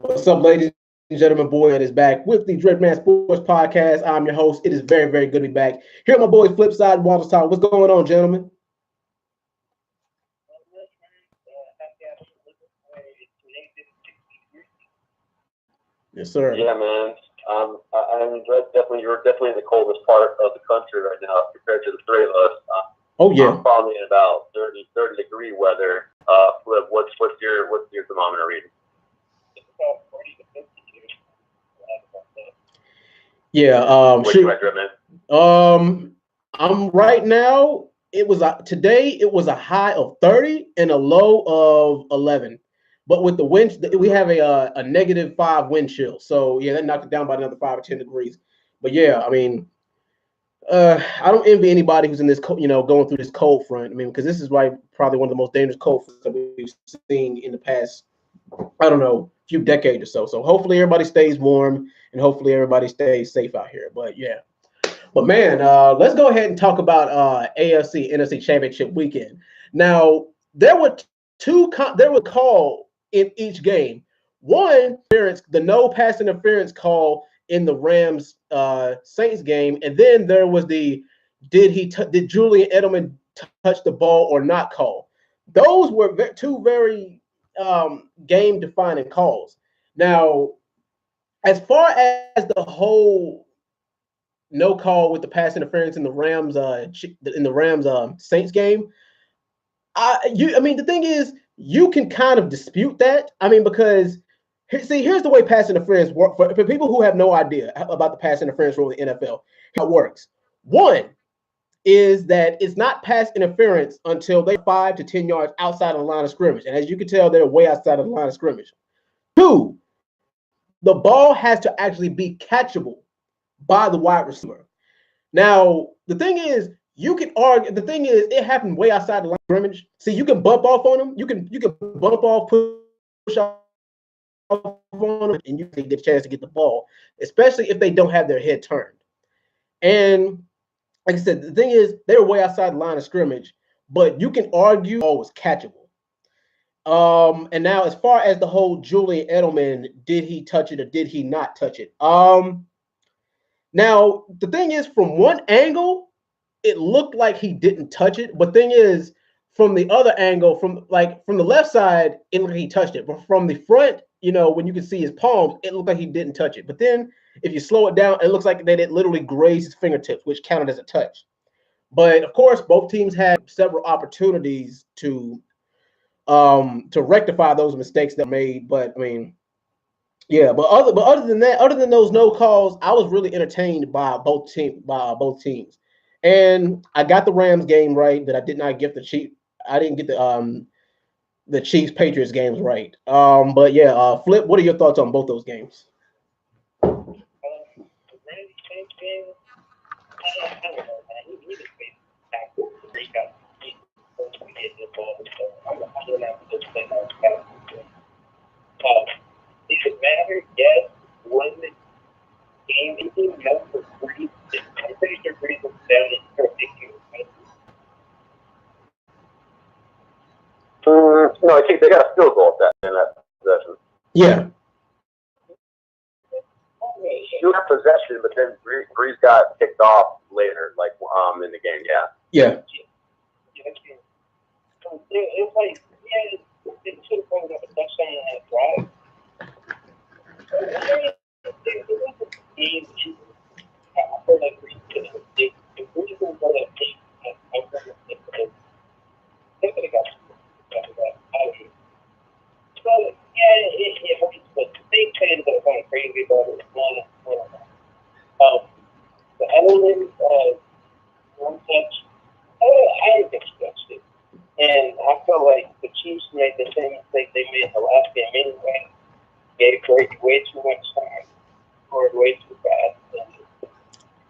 What's up, ladies and gentlemen? Boy is back with the Dreadman Sports Podcast. I'm your host. It is very, very good to be back. Here are my boys, Flipside, Walterstown. What's going on, gentlemen? Yes, sir. Yeah, man. I mean, you're definitely in the coldest part of the country right now compared to the three of us. Oh yeah. I'm probably in about 30 degree weather. Flip, what's your thermometer reading? Yeah. What you at, man? I'm right now. Today. It was a high of 30 and a low of 11. But with the wind, we have a -5 wind chill. So yeah, that knocked it down by another 5 or 10 degrees. But yeah, I mean, I don't envy anybody who's in this, going through this cold front. I mean, because this is probably one of the most dangerous cold fronts that we've seen in the past, I don't know, few decades or so. So hopefully everybody stays warm and hopefully everybody stays safe out here. But yeah, but man, let's go ahead and talk about AFC NFC Championship weekend. Now there were there were call in each game. One, the no pass interference call in the Rams Saints game, and then there was the did Julian Edelman touch the ball or not call. Those were two very game defining calls. Now, as far as the whole no call with the pass interference in the Rams Saints game, I mean the thing is you can kind of dispute that. I mean, because here's the way pass interference works for people who have no idea about the pass interference rule in the NFL. How it works. One is that it's not pass interference until they're 5 to 10 yards outside of the line of scrimmage. And as you can tell, they're way outside of the line of scrimmage. Two, the ball has to actually be catchable by the wide receiver. Now, the thing is, you can argue. The thing is, it happened way outside the line of scrimmage. See, you can bump off on them. You can bump off, push off on them, and you can get a chance to get the ball, especially if they don't have their head turned. And like I said, the thing is, they were way outside the line of scrimmage, but you can argue the ball was catchable. And now as far as the whole Julian Edelman, did he touch it or did he not touch it? Now the thing is, from one angle, it looked like he didn't touch it, but thing is, from the other angle, from the left side, it looked like he touched it, but from the front, when you can see his palms, it looked like he didn't touch it. But then if you slow it down, it looks like that it literally grazed his fingertips, which counted as a touch. But of course, both teams had several opportunities to rectify those mistakes that were made. But I mean, yeah. But other than that, other than those no calls, I was really entertained by both teams. And I got the Rams game right, but I did not get the Chiefs. I didn't get the Chiefs Patriots games right. But yeah, Flip, what are your thoughts on both those games? Does it matter? Yes. Won the game. Anything else for Breeze? I'm pretty sure Breeze was down in perfect. No, I think they got a field goal at that in that possession. Yeah. You got possession, but then Breeze got kicked off later, like in the game. Yeah. Yeah. So it's like, yeah, it should have brought up a touchdown on that drive. It was a game. I feel like Breeze could have big. If Breeze was on that team, I remember they could have got that. So yeah, it hurts, but they fans that are going crazy about it. The Edelman one touch, I didn't expect it. And I feel like the Chiefs made the same mistake they made in the last game anyway. Gave Brady way too much time, scored way too fast.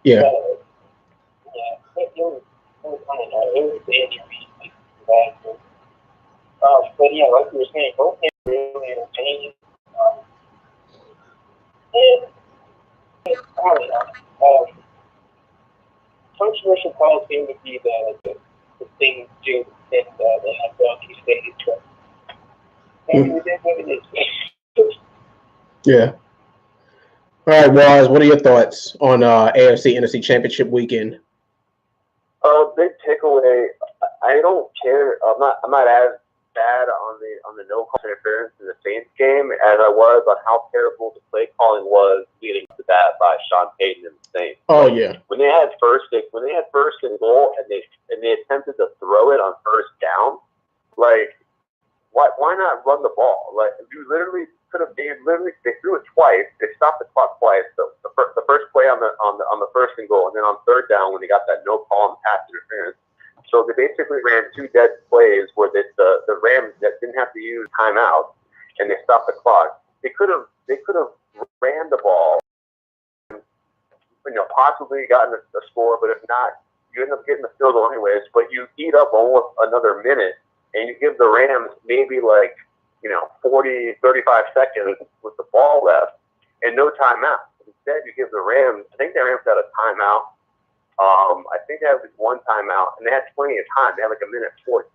Yeah. Yeah, it was I don't know, it was injuries. But yeah, like you were saying, both games were really entertaining. And probably controversial calls seem to be the thing to do in the NFL these days. But it is what it is. Yeah. All right, Waz, what are your thoughts on AFC NFC Championship weekend? Big takeaway. I don't care. I'm not as bad on the no call interference in the Saints game as I was on how terrible the play calling was leading to that by Sean Payton and the Saints. Oh yeah. When they had first and goal and they attempted to throw it on first down, like why not run the ball? Like you literally could have. They threw it twice. They stopped the clock twice. So the first play on the first and goal, and then on third down when they got that no call and pass interference. So they basically ran two dead plays where the Rams that didn't have to use timeout, and they stopped the clock. They could have ran the ball, possibly gotten a score, but if not, you end up getting the field goal anyways. But you eat up almost another minute, and you give the Rams maybe 40, 35 seconds with the ball left and no timeout. Instead, you give the Rams. I think the Rams had a timeout. I think they had one timeout, and they had plenty of time. They had like a minute 40.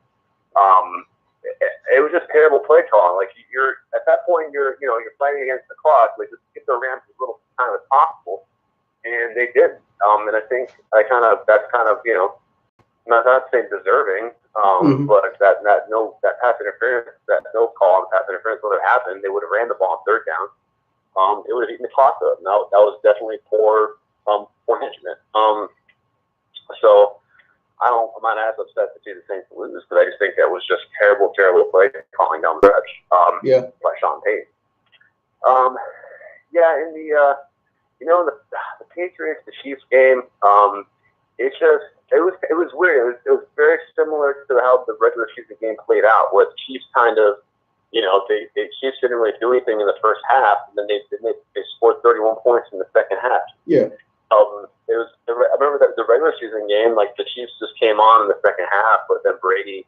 It was just terrible play calling. Like you're at that point, you're fighting against the clock. Like just give the Rams as little time as possible, and they did. And I think that's kind of not saying deserving, but that pass interference, that no call on pass interference would have happened. They would have ran the ball on third down. It would have eaten the clock up. Now that was definitely poor management. So I'm not as upset to see the Saints lose, but I just think that was just terrible play calling down the stretch. By Sean Payton. In the Patriots, the Chiefs game, it was weird. It was very similar to how the regular season game played out, where the Chiefs kind of, the Chiefs didn't really do anything in the first half, and then they scored 31 points in the second half. Yeah. I remember that the regular season game, like the Chiefs just came on in the second half, but then Brady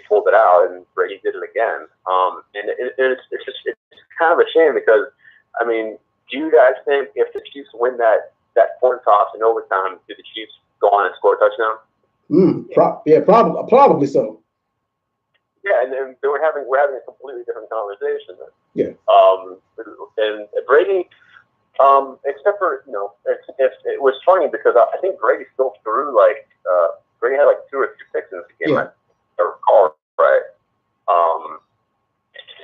pulled it out, and Brady did it again. And it's kind of a shame because, I mean, do you guys think if the Chiefs win that coin toss in overtime, do the Chiefs go on and score a touchdown? Probably so. Yeah, and we're having a completely different conversation. Yeah. And Brady, except for it was funny because I think Brady still threw Brady had 2 or 3 picks in this game. I recall right.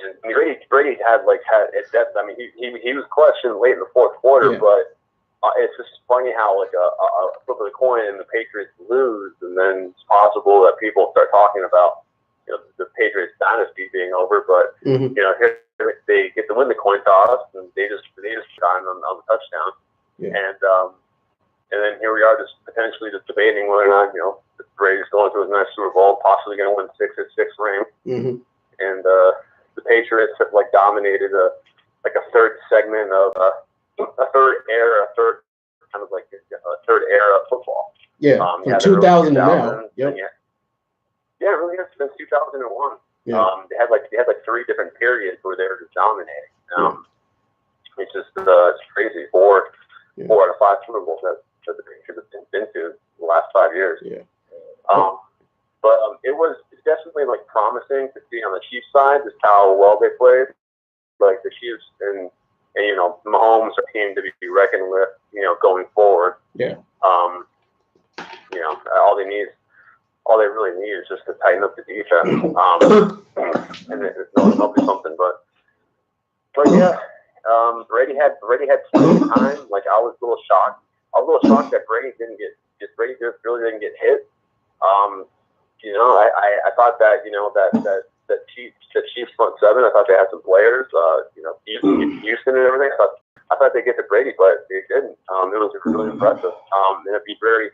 And Brady had at depth. I mean, he was questioned late in the fourth quarter, but it's just funny how a flip of the coin and the Patriots lose, and then it's possible that people start talking about the Patriots dynasty being over. But here they get to win the coin toss, and they just shine on the touchdown, and then here we are just potentially debating whether or not Brady's going to his next Super Bowl, possibly going to win 6 ring, and the Patriots have dominated a third segment of a third era of football. Yeah, from 2000 to now. Yep. Yeah, it really has since 2001. Yeah. They had 3 different periods where they were just dominating. It's just it's crazy. 4 out of 5 Super Bowls that the Patriots have been to the last 5 years. Yeah. But it's definitely promising to see on the Chiefs side just how well they played. Like the Chiefs and Mahomes are a team to be reckoned with, going forward. Yeah. All they really need is just to tighten up the defense. And it'll be something. But yeah, Brady had plenty of time. I was a little shocked. That Brady really didn't get hit. I thought that Chiefs front seven. I thought they had some players. Houston and everything. I thought they'd get to Brady, but they didn't. It was really impressive. And it'd be very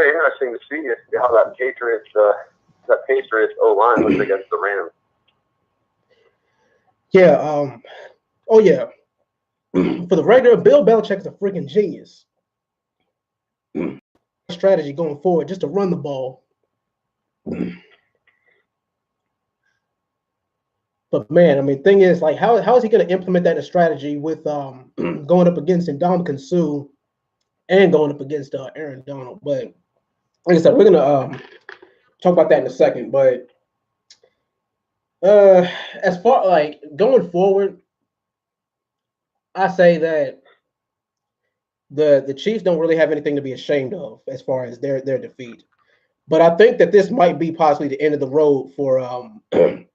interesting to see how that Patriots O-line looks against the Rams. Yeah. For the regular, Bill Belichick's a freaking genius. Strategy going forward, just to run the ball. But man, I mean, thing is, how is he going to implement that strategy with going up against Ndamukong Suh and going up against Aaron Donald? But like I said, we're gonna talk about that in a second. But as far going forward, I say that the Chiefs don't really have anything to be ashamed of as far as their defeat. But I think that this might be possibly the end of the road for Drew.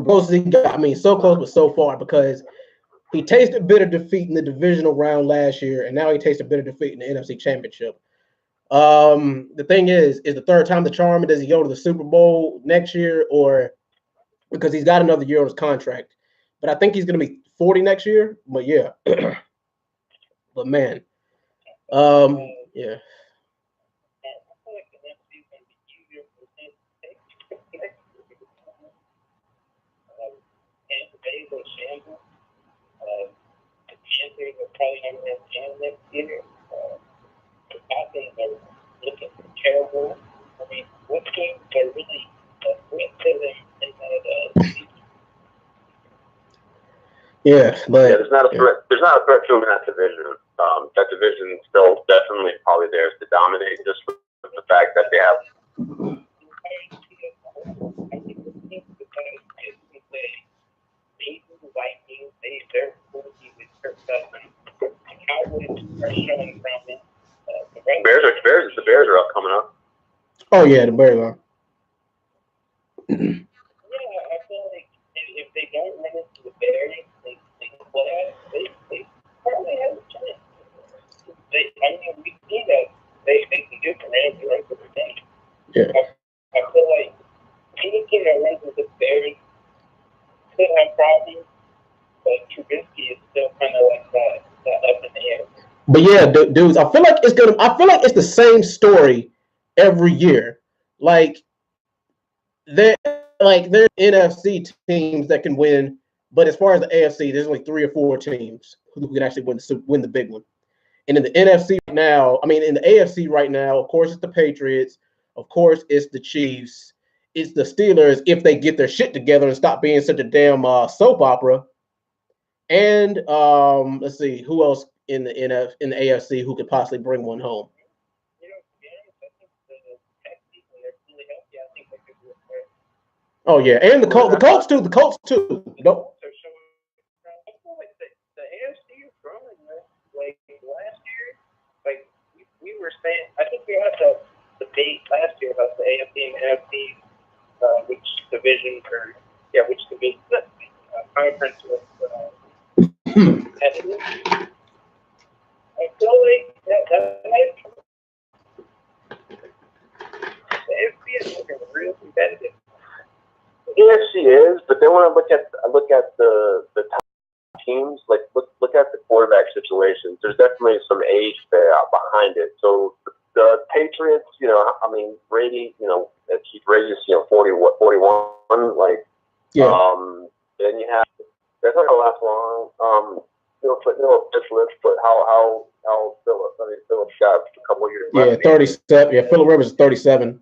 Close he got, I mean, so close but so far because he tasted bitter defeat in the divisional round last year, and now he tasted bitter defeat in the NFC Championship. The thing is the third time the charm? Does he go to the Super Bowl next year, or because he's got another year on his contract? But I think he's going to be 40 next year. But yeah, but man, yeah. The Panthers are probably going to have a chance next year. The Falcons are looking terrible. I mean, what teams are really threat to them in that Yeah, but there's not a threat. There's not a threat to him in that division. That division is still definitely probably theirs to dominate, just with the fact that they have. The Bears are up coming up. Oh yeah, the Bears are. Yeah, I feel like if they don't run into the Bears, they probably have a chance. I mean, we see that they can do the Rams the rest of the day. Yeah. I feel like anything that runs into the Bears could have problems, but Trubisky is still kind of like that up in the air. But yeah, dudes, I feel like it's the same story every year. Like there's NFC teams that can win, but as far as the AFC, there's only 3 or 4 teams who can actually win the big one. And in the NFC right now, I mean, in the AFC right now, of course, it's the Patriots. Of course, it's the Chiefs. It's the Steelers if they get their shit together and stop being such a damn soap opera. And let's see who else in the AFC who could possibly bring one home. Oh yeah, and the Colts too. The Colts too. Nope. The AFC is growing, man. Like last year, like we were saying, I think we had the debate last year about the AFC and NFC, which division conference was competitive. I feel like that the AFC is looking real competitive. AFC is, but then when I look at the top teams, like look at the quarterback situations. There's definitely some age there behind it. So the Patriots, I mean Brady, Keith Brady's 41, like yeah. Then you have that's not gonna last long. But how Phillips? I mean Phillips got a couple of years left. Yeah, 37. Yeah, Phillip Rivers is 37.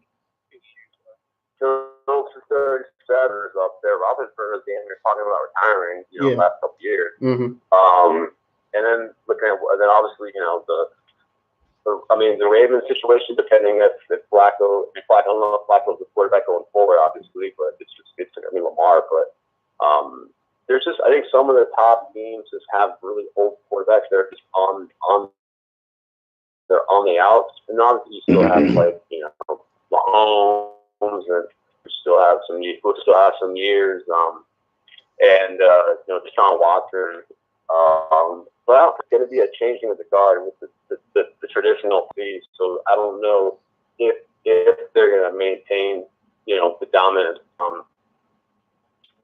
Phillips is 37 up there. Roethlisberger is talking about retiring, last couple of years. Mm-hmm. And then obviously, the Ravens situation, depending if Flacco, I don't know if Flacco's the quarterback going forward, obviously, but it's Lamar. But there's just, I think some of the top teams just have really old quarterbacks that are just they're on the outs, and obviously you still have Mahomes, and we'll still have some years, and Deshaun Watson. Well, it's going to be a changing of the guard with the traditional fees. So I don't know if they're going to maintain, the dominance.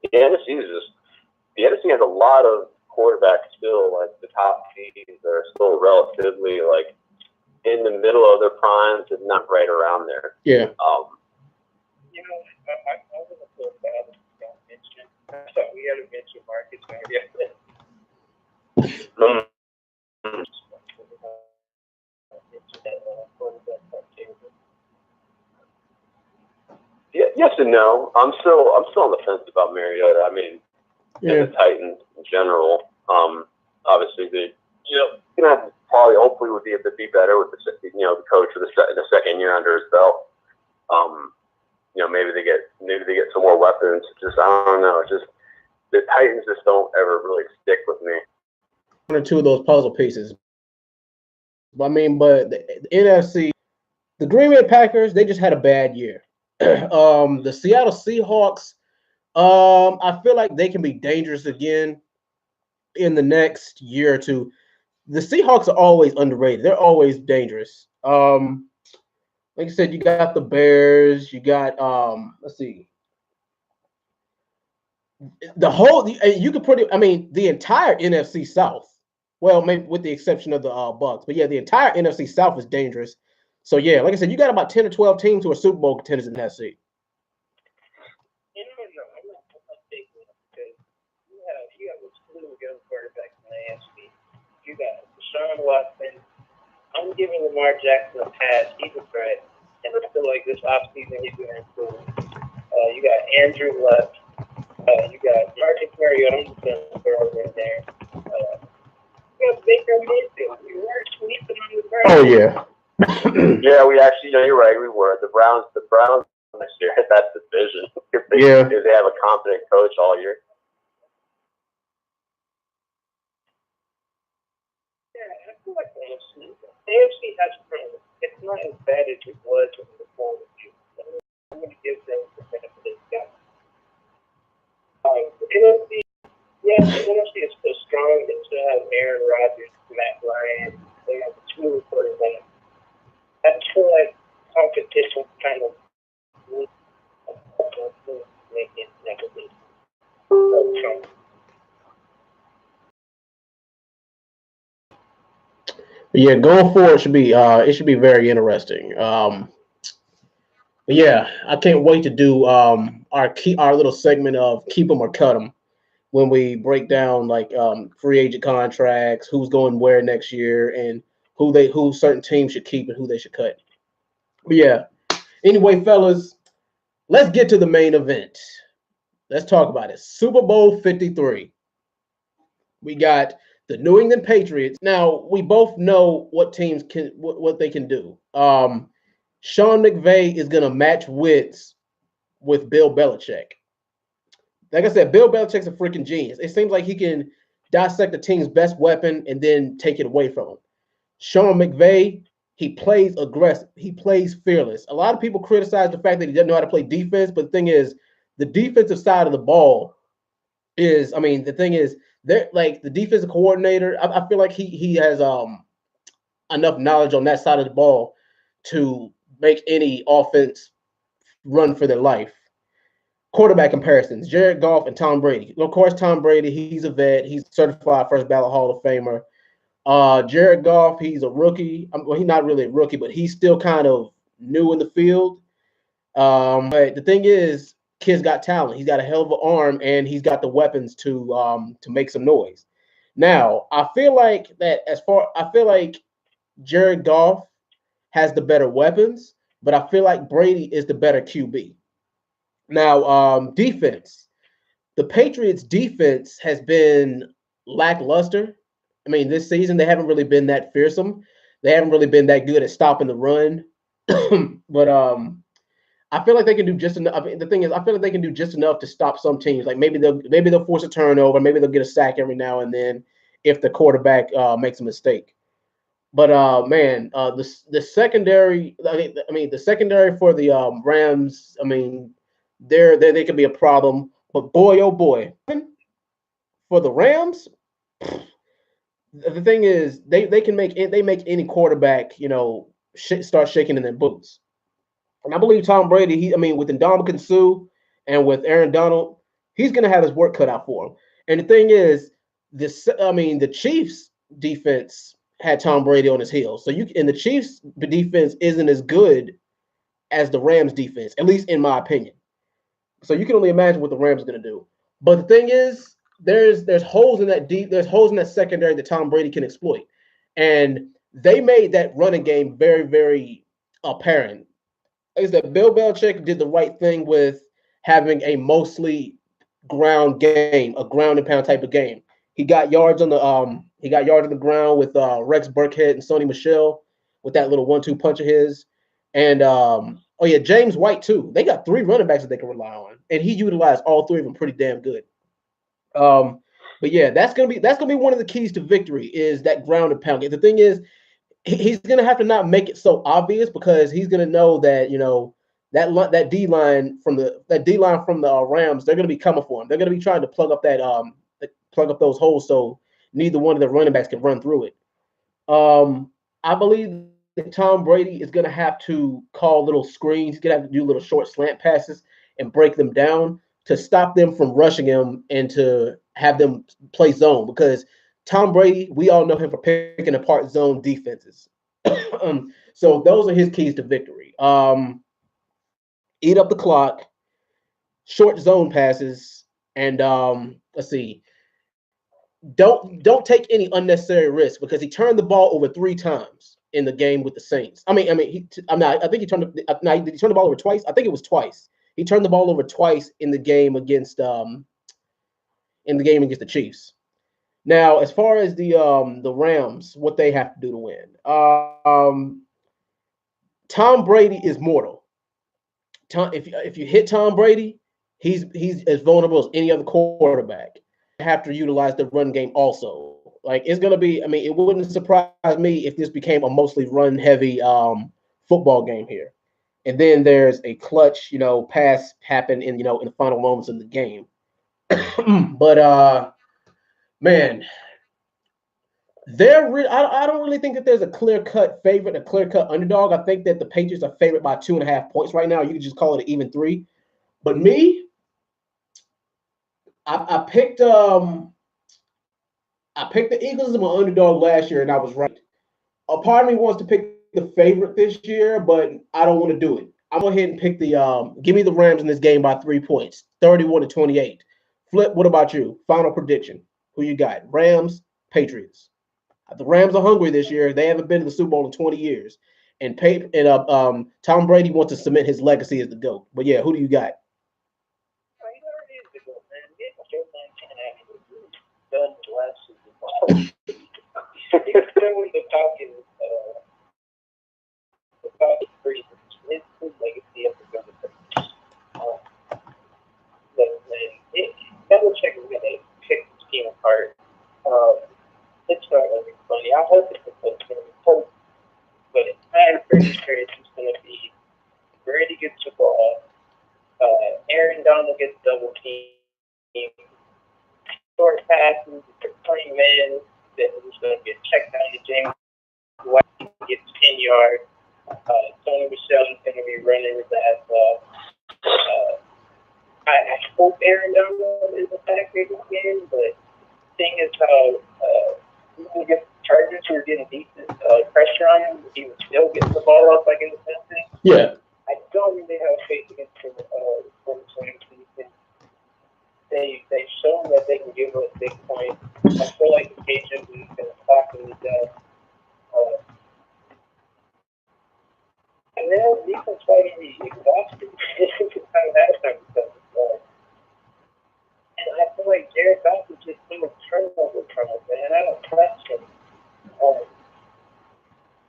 The NFC has a lot of quarterbacks still. Like the top teams are still relatively in the middle of their primes, and not right around there. Yeah. I wasn't so bad that you don't mention. I thought we had to mention Marcus Mariota. Yeah, yes and no. I'm still on the fence about Mariota. I mean, and the Titans in general. Obviously gonna have probably hopefully would be able to be better with the coach for the second year under his belt. Maybe they get some more weapons. Just I don't know. It's just the Titans just don't ever really stick with me. or two of those puzzle pieces. I mean, but the NFC, the Green Bay Packers, they just had a bad year. The Seattle Seahawks, I feel like they can be dangerous again in the next year or two. The Seahawks are always underrated. They're always dangerous. Like I said, you got the Bears. You got let's see, the whole. You could I mean, the entire NFC South. Well, maybe with the exception of the Bucks, but yeah, the entire NFC South is dangerous. So yeah, like I said, you got about 10 or 12 teams who are Super Bowl contenders in the NFC. You know, no, I'm not big one because you have a slew of young quarterbacks in the AFC. You got Deshaun Watson. I'm giving Lamar Jackson a pass. He's a threat. And I feel like this offseason he's going to improve. You got Andrew Luck. You got Marcus Mariota. I'm just going to throw him in there. You got Baker Mayfield. We were sleeping on the Browns. Oh yeah. Yeah, we actually, you're right. We were the Browns next year at that division. If they have a competent coach all year. Yeah, I feel like the AFC has problems. It's not as bad as it was before the year. I'm going to give them the benefit of the doubt. The NFC, yeah, the NFC is still strong. They still have Aaron Rodgers, Matt Ryan. They have two quarterbacks. I feel like competition kind of make it negative. Yeah, going forward should be it should be very interesting. Yeah, I can't wait to do our little segment of keep them or cut them when we break down like free agent contracts, who's going where next year, and who certain teams should keep and who they should cut. But yeah, anyway, fellas, let's get to the main event. Let's talk about it. Super Bowl 53. We got the New England Patriots. Now we both know what teams can what they can do. Sean McVay is gonna match wits with Bill Belichick. Like I said, Bill Belichick's a freaking genius. It seems like he can dissect the team's best weapon and then take it away from him. Sean McVay, he plays aggressive. He plays fearless. A lot of people criticize the fact that he doesn't know how to play defense, but the thing is, the defensive side of the ball is, I mean, the thing is, they're like the defensive coordinator. I feel like he has enough knowledge on that side of the ball to make any offense run for their life. Quarterback comparisons: Jared Goff and Tom Brady. Of course, Tom Brady, he's a vet. He's certified first ballot Hall of Famer. Jared Goff, he's a rookie. Well, he's not really a rookie, but he's still kind of new in the field. But the thing is, kid's got talent. He's got a hell of an arm, and he's got the weapons to make some noise. Now, I feel like Jared Goff has the better weapons, but I feel like Brady is the better QB. Now, defense. The Patriots' defense has been lackluster. I mean, this season they haven't really been that fearsome. They haven't really been that good at stopping the run. But I feel like they can do just enough. I mean, the thing is, I feel like they can do just enough to stop some teams. Like maybe they'll force a turnover, maybe they'll get a sack every now and then if the quarterback makes a mistake. But man, the secondary. I mean, the secondary for the Rams. I mean, they could be a problem. But boy, oh boy, for the Rams, the thing is they make any quarterback start shaking in their boots. And I believe Tom Brady. I mean, with Ndamukong Suh and with Aaron Donald, he's gonna have his work cut out for him. And the thing is, the Chiefs defense had Tom Brady on his heels. So the Chiefs defense isn't as good as the Rams defense, at least in my opinion. So you can only imagine what the Rams are going to do. But the thing is, there's holes in that secondary that Tom Brady can exploit, and they made that running game very, very apparent. Like I said, Bill Belichick did the right thing with having a mostly ground game, a ground and pound type of game. He got yards on the ground with Rex Burkhead and Sony Michel with that little 1-2 punch of his, and oh yeah, James White too. They got 3 running backs that they can rely on, and he utilized all 3 of them pretty damn good. But yeah, that's gonna be one of the keys to victory is that ground and pound. The thing is, he's gonna have to not make it so obvious because he's gonna know that that D line from the Rams, they're gonna be coming for him. They're gonna be trying to plug up those holes so neither one of the running backs can run through it. I believe that Tom Brady is gonna have to call little screens. He's gonna have to do little short slant passes and break them down to stop them from rushing him and to have them play zone because Tom Brady, we all know him for picking apart zone defenses. So those are his keys to victory. Eat up the clock, short zone passes, and let's see. Don't take any unnecessary risk because he turned the ball over 3 times in the game with the Saints. I'm not. I think he turned. No, did he turn the ball over twice? I think it was twice. He turned the ball over twice in the game against the Chiefs. Now, as far as the Rams, what they have to do to win, Tom Brady is mortal. If you hit Tom Brady, he's as vulnerable as any other quarterback. Have to utilize the run game also. Like it's gonna be. I mean, it wouldn't surprise me if this became a mostly run heavy football game here. And then there's a clutch, pass happen in the final moments of the game. But man, I don't really think that there's a clear cut favorite, a clear cut underdog. I think that the Patriots are favored by 2.5 points right now. You can just call it an even 3. But me, I picked the Eagles as my underdog last year, and I was right. A part of me wants to pick the favorite this year, but I don't want to do it. I'm going to go ahead and pick give me the Rams in this game by 3 points, 31-28. Flip, what about you? Final prediction. Who you got? Rams, Patriots. The Rams are hungry this year. They haven't been to the Super Bowl in 20 years. And Tom Brady wants to cement his legacy as the GOAT. But yeah, who do you got? Done last Super Bowl. It's still with the Falcons. The Falcons pretty his legacy of the government. Belichick is gonna pick this team apart. It's not gonna be funny. I hope it's gonna be close, but I'm pretty sure it's just gonna be Brady gets the ball. Aaron Donald gets double team. Short passes, playing man that is going to get checked down to James White gets 10 yards. Tony Michelle is going to be running his ass off. I hope Aaron Donald is a factor this game, but the thing is how even against the Chargers who are getting decent pressure on him, he was still getting the ball up like in the Sunday. Yeah. I don't really have faith against him from the season. They've shown that they can give us big points. I feel like the Patriots is going to stop them to death. And then defense fighting the exhausted. And I feel like Jared Goff is just doing turnover from him, and I don't trust him.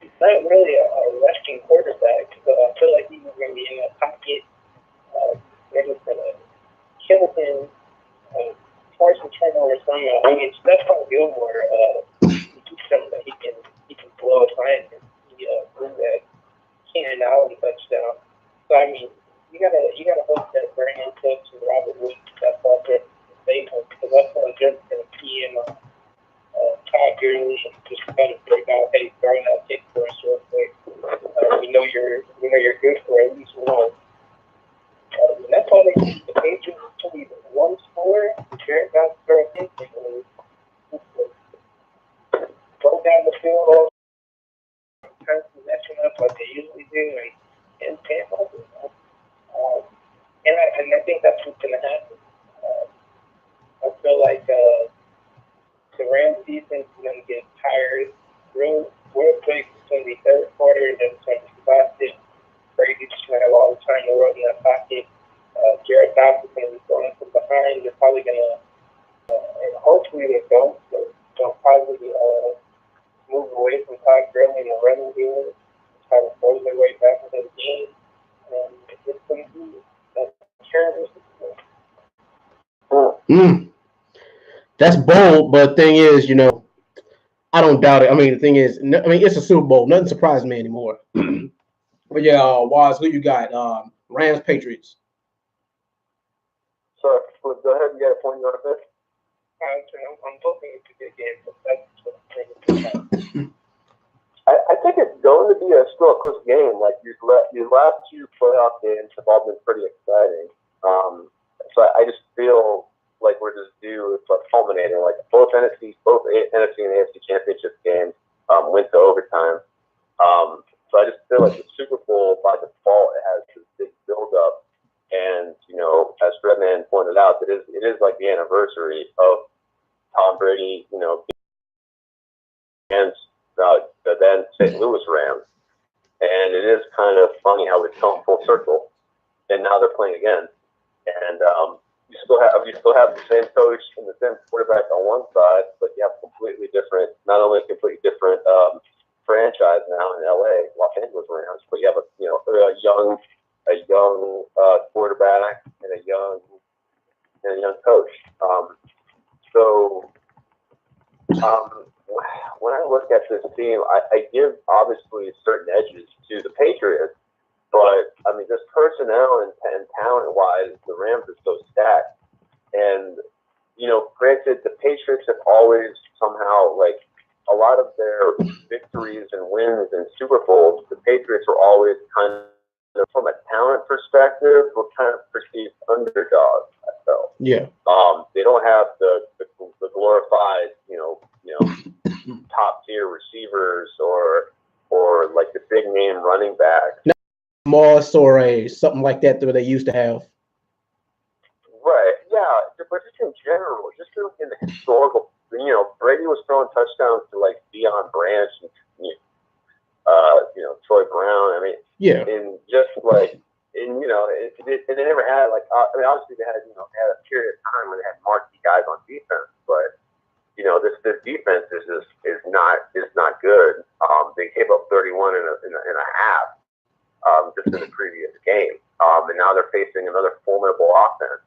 He's not really a rushing quarterback, so I feel like he's going to be in a pocket. They're just going to kill him. Force and turnover somehow. I mean, Stephon Gilmore, he's something that he can blow a sign and he blew that Keenan Allen touchdown. So I mean, you gotta hope that Brandon Cooks and Robert Woods step up and save him because that's what just gonna key in on Todd Gurley and just kind of break out, hey, throwing out kick for us real quick. We know you're good for at least one. And that's all they need. The Patriots to be one score. Jared Goff throw a pick and go down the field all turn possession up like they usually do and Tampa. And I think that's what's going to happen. I feel like the Rams defense is going to get tired real quick. It's going to be third quarter and then it's going to be exhausted. Brady's going to have all the time in the world in that pocket. Jared Goff is going to be throwing from behind. They're probably going to, and hopefully they don't, but they'll probably move away from Todd Gurley and the running game, try to throw their way back into the game, and it's going to be a terrible situation. That's bold, but thing is, I don't doubt it. I mean, the thing is, it's a Super Bowl. Nothing surprises me anymore. But yeah, Waz, who you got? Rams, Patriots. So go ahead and get a point you want to pick. I'm hoping it's a good game, but that's what I'm thinking. I think it's going to be still a close game. Like these last two playoff games have all been pretty exciting. So I just feel like we're just due for culminating. Like both NFC and AFC championship games went to overtime. So I just feel like the Super Bowl by default it has this big build up, and as Redman pointed out, it is like the anniversary of Tom Brady, against the then St. Louis Rams, and it is kind of funny how we've come full circle, and now they're playing again, and you still have the same coach and the same quarterback on one side, but you have completely different, not only a completely different franchise now in LA, Los Angeles Rams, but you have a young quarterback and a young coach. When I look at this team, I give obviously certain edges to the Patriots, but I mean, just personnel and talent wise, the Rams are so stacked. And granted, the Patriots have always somehow like a lot of their victories and wins in Super Bowls. The Patriots were always kind of, from a talent perspective, were kind of perceived underdogs. I felt. Yeah. They don't have the glorified, top tier receivers or like the big name running backs. Moss or something like that they used to have. Right. Yeah. But just in general, just in the historical, Brady was throwing touchdowns to like Deion Branch and Troy Brown. I mean, yeah. And just like, and they never had like, obviously they had had a period of time when they had marquee guys on defense, but this defense is not good. They gave up 31 in a half just in the previous game, and now they're facing another formidable offense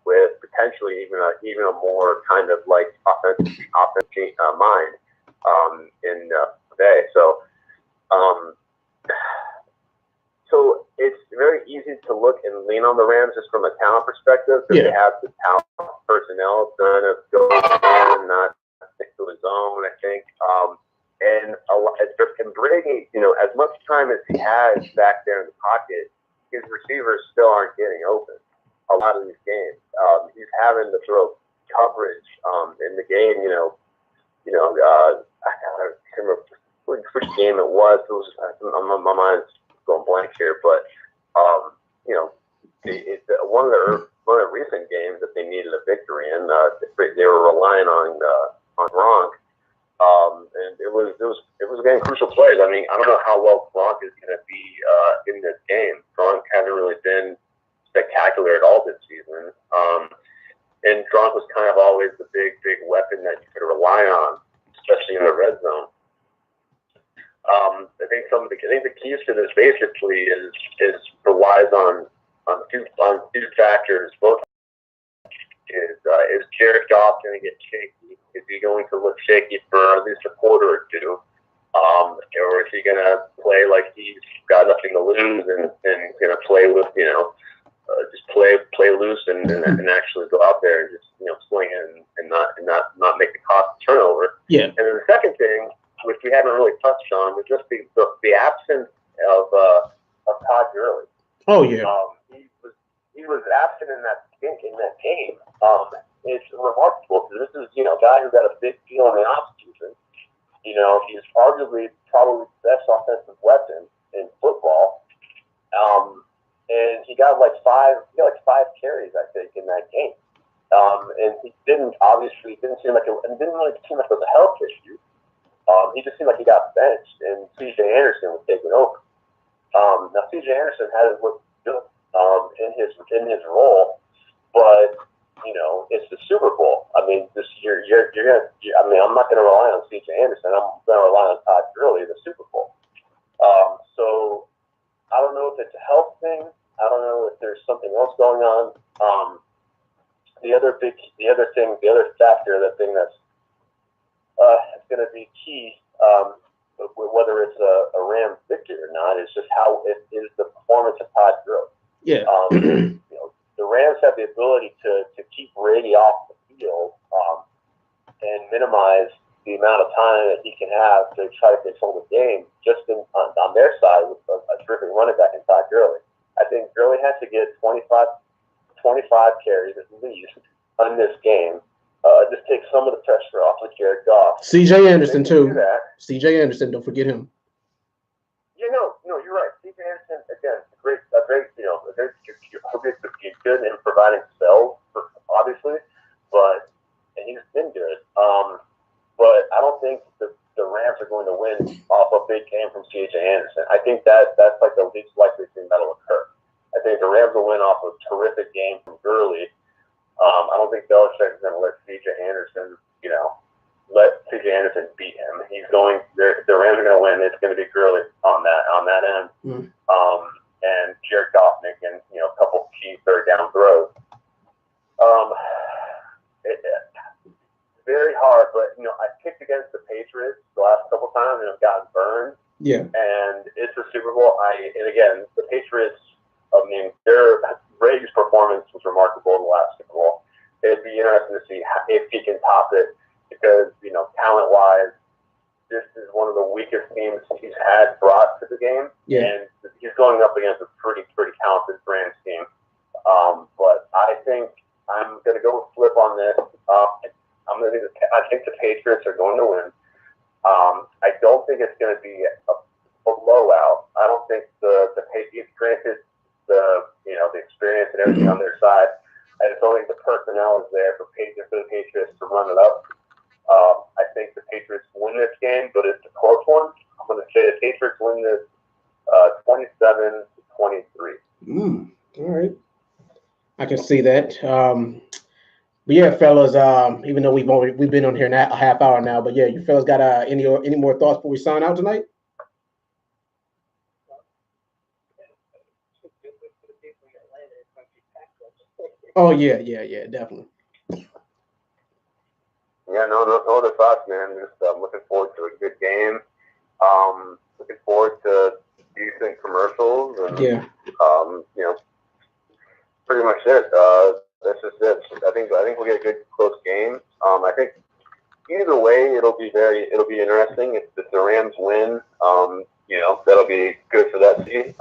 with potentially even a more kind of like offensive mind in today. So it's very easy to look and lean on the Rams just from a talent perspective because they have the talent personnel to kind of go in and not stick to his own, I think. And Brady, as much time as he has back there in the pocket, his receivers still aren't getting open. A lot of these games, he's having to throw coverage in the game. I can't remember which game it was. My mind's going blank here, but one of the recent games that they needed a victory in, they were relying on Gronk, and it was again crucial plays. I mean, I don't know how well Gronk is going to be in this game. Gronk hasn't really been spectacular at all this season, and Gronk was kind of always the big weapon that you could rely on, especially in the red zone. I think the keys to this basically is relies on two factors. Both is Jared Goff going to get shaky? Is he going to look shaky for at least a quarter or two? Or is he going to play like he's got nothing to lose and going to play with just play loose and actually go out there and just swing it and not make the cost turnover? Yeah. And then the second thing, which we haven't really touched on, was just the absence of Todd Gurley. Oh yeah. He was absent in that game. It's remarkable because this is a guy who got a big deal in the offseason. He's arguably probably the best offensive weapon in football. And he got like five carries, I think, in that game. And he didn't seem like it was a health issue. He just seemed like he got benched, and C.J. Anderson was taking over. Now C.J. Anderson hasn't looked good in his role, but it's the Super Bowl. I mean, this year I'm not going to rely on C.J. Anderson. I'm going to rely on Todd Gurley in the Super Bowl. So I don't know if it's a health thing. I don't know if there's something else going on. the other factor, the thing that's going to be key, whether it's a Rams victory or not, is just how it is the performance of Todd Gurley. Yeah. The Rams have the ability to keep Brady off the field and minimize the amount of time that he can have to try to control the game just on their side with a terrific running back in Todd Gurley. I think Gurley has to get 25 carries at least on this game. Just take some of the pressure off of Jared Goff. C.J. Anderson too. C.J. Anderson, don't forget him. Yeah, no, you're right. C.J. Anderson, again, he's good in providing spells, obviously, and he's been good. But I don't think the Rams are going to win off a big game from C.J. Anderson. I think that's like the least likely thing that'll occur. I think the Rams will win off a terrific game from Gurley. I don't think Belichick is going to let C.J. Anderson, beat him. The Rams are going to win. It's going to be Gurley on that end. Mm. And Jared Goff making, a couple key third down throws. Very hard, but I picked against the Patriots the last couple times and have gotten burned. Yeah. And it's a Super Bowl. And again, the Patriots, their Brady's performance was remarkable in the last Super Bowl. It'd be interesting to see if he can top it because, talent-wise, this is one of the weakest teams he's had brought to the game. Yeah. And he's going up against a pretty talented Rams team. But I think I'm going to go with Flip on this. I think the Patriots are going to win. I don't think it's going to be a blowout. I don't think the Patriots, granted the experience and everything on their side, I just don't think the personnel is there for the Patriots to run it up. I think the Patriots win this game, but it's a close one. I'm going to say the Patriots win this 27-23. All right. I can see that. But yeah, fellas, even though we've been on here a half hour now, but yeah, you fellas got any more thoughts before we sign out tonight? Oh yeah, definitely. Yeah, no other thoughts, man. Just looking forward to a good game. Looking forward to decent commercials, and pretty much it. That's just it. I think we'll get a good close game. I think either way, it'll be interesting. If the Rams win, that'll be good for that team.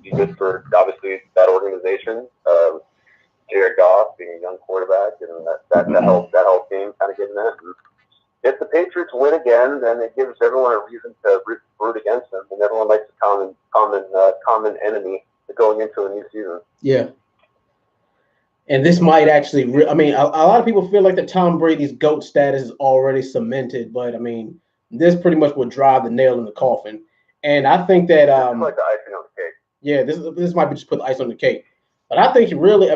Be good for obviously that organization. Jared Goff being a young quarterback, and that whole team kind of getting that. And if the Patriots win again, then it gives everyone a reason to root against them, and everyone likes a common enemy going into a new season. Yeah. And this might actually, a lot of people feel like that Tom Brady's GOAT status is already cemented, but this pretty much will drive the nail in the coffin. And I think that like the icing on the cake. Yeah, this might be just put the ice on the cake. But I think I really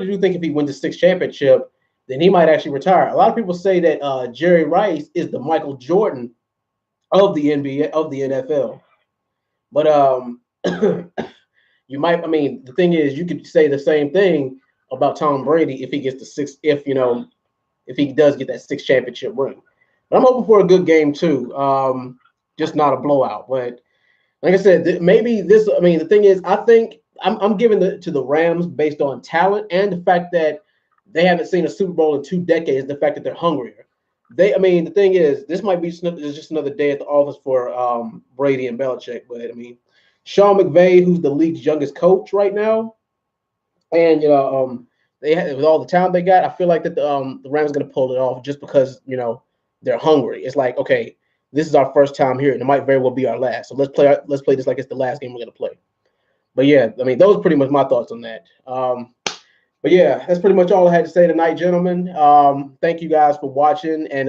do think if he wins the 6th championship, then he might actually retire. A lot of people say that Jerry Rice is the Michael Jordan of the NBA, of the NFL. But you might, the thing is, you could say the same thing about Tom Brady if he gets the 6th, if he does get that 6th championship ring. But I'm hoping for a good game too, just not a blowout. But like I said, maybe this. The thing is, I think I'm giving it to the Rams based on talent and the fact that they haven't seen a Super Bowl in 2 decades. The fact that they're hungrier. The thing is, this might be just another day at the office for Brady and Belichick. But Sean McVay, who's the league's youngest coach right now, and they have, with all the talent they got, I feel like that the Rams are going to pull it off just because they're hungry. It's like, okay, this is our first time here, and it might very well be our last. So let's play this like it's the last game we're going to play. But yeah, those are pretty much my thoughts on that. But yeah, that's pretty much all I had to say tonight, gentlemen. Thank you guys for watching, and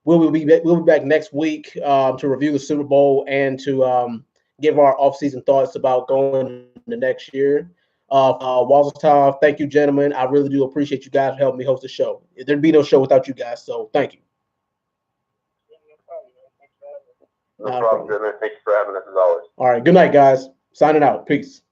we'll be back next week to review the Super Bowl and to give our off-season thoughts about going the next year. Walzertov, thank you, gentlemen. I really do appreciate you guys helping me host the show. There'd be no show without you guys, so thank you. No problem, good man. Thanks for having us as always. All right, good night, guys. Signing out. Peace.